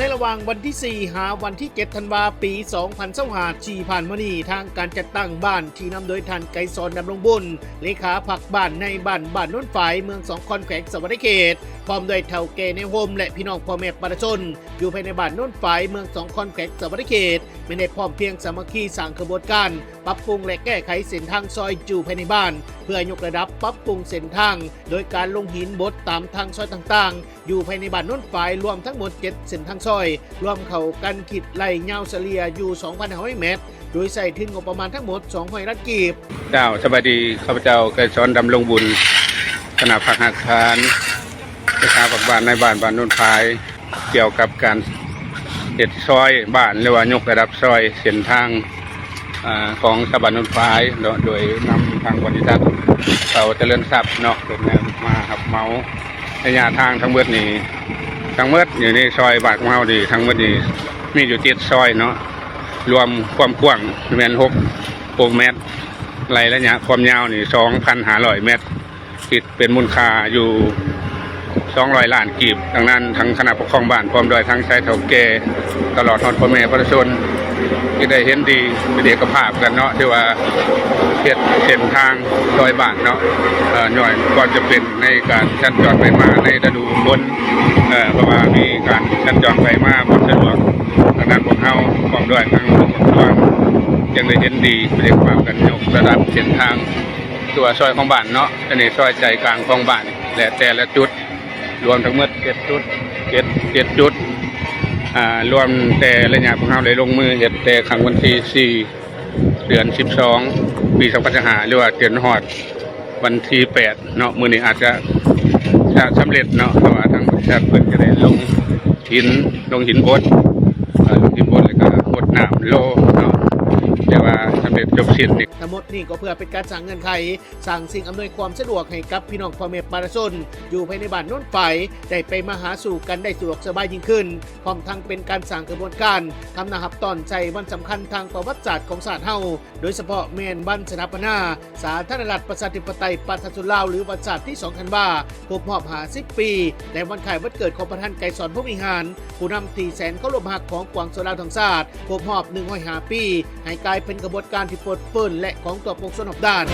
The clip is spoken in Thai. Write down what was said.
ในระหว่างวันที่ 4 หาวันที่ 7 ธันวาคม ปี 2025ที่ผ่านมานี้ทางการจัดตั้งบ้านที่นำโดยท่านไกรสอนดำรงบุญเลขาพรรคบ้านในบ้านโน้นฝายเมืองสองคอนแขวงสวรรณเขตพร้อมด้วยเฒ่าแก่ในโฮมและพี่น้องพ่อแม่ประชาชนอยู่ภายในบ้านโน้นฝายเมืองสองคอนแขวงสวรรณเขตไม่ได้พร้อมเพียงสามัคคีสร้างกระบวนการปรับปรุงและแก้ไขเส้นทางซอยอยู่ภายในบ้านเพื่อยกระดับปรับปรุงเส้นทางโดยการลงหินบดตามทางซอยต่างๆอยู่ภายในบ้านโน้นฝายรวมทั้งหมด7เส้นทางซอยรวมเข้ากันคิดไล่ยาวเฉลี่ยอยู่ 2,500 เมตรโดยใส่ทุนงบประมาณทั้งหมด200 ล้านกีบเจ้าสวัสดีข้าพเจ้าไกรสอนดำรงบุญคณะผักหักคานเลขาพรรคบ้านในบ้านโน้นฝายเกี่ยวกับการเฮ็ดซอยบ้านหรือว่ายกระดับซอยเส้นทางของชาวบ้านโน้นฝายโดยนำทางบริษัทเราเจริญทรัพย์เนาะเป็นแนวมาครับเมาระยะทางทั้งหมดนี้ทั้งหมดอยู่ในซอยบ้านของเราดีทั้งหมดนี้มีอยู่7ซอยเนาะรวมความกว้างแม่น6เมตรไหลระยะความยาวนี่ 2,500 เมตรคิดเป็นมูลค่าอยู่200 ล้านกีบดังนั้นทั้งคณะปกครองบ้านพร้อมด้วยทั้งชายเฒ่าแก่ตลอดทอดพ่อแม่ประชาชนที่ได้เห็นดีเป็นเอกภาพกันเนาะที่ว่าเฮ็ดเส้นทางซอยบ้านเนาะหน่อยก่อนจะเป็นในการสัญจรไปมาในฤดูฝนเพราะว่ามีการสัญจรไปมาบ่สะดวกดังนั้นพวกเฮาพร้อมด้วยทั้งยังได้เห็นดีเป็นเอกภาพกันยกระดับเส้นทางตัวซอยของบ้านเนาะอันนี้ซอยใจกลางของบ้านและแต่ละจุดรวมทั้งหมด7จุด7จุดรวมแต่ระยะของเราได้ลงมือเฮ็ดแต่ครั้งวันที่4เดือน12ปี2025หรือว่าเดือนฮอดวันที่8เนาะมื้อนี้อาจจะสำเร็จเนาะเพราะว่าทางบริษัทเพิ่นจะได้ลงหินบดแล้วก็หดน้ำโลเนาะแต่ว่าสำเร็จจบสิ้นทั้งหมดนี่ก็เพื่อเป็นการสร้างเงื่อนไขสร้างสิ่งอำนวยความสะดวกให้กับพี่น้องพ่อแม่ประชาชนอยู่ภายในบ้านโน้นฝายได้ไปมาหาสู่กันได้สะดวกสบายยิ่งขึ้นพร้อมทั้งเป็นการสร้างกระบวนการทำนะครับตอนใจวันสำคัญทางประวัติศาสตร์ของศาสตร์เฮาโดยเฉพาะแมนบันสถาปนาสาธารณรัฐประชาธิปไตยประชาชนลาวหรือวันศาสตร์ที่2 ธันวาคมครบรอบ50 ปีและวันคล้ายวันเกิดของประธานไกรสอนพรหมวิหารผู้นำที่แสนเคารพรักของกวางโซลาวทั้งชาติครบรอบ105 ปีให้กลายเป็นกระบวนการที่ปลดเปื้อนและของตัวปกสนอบด้าน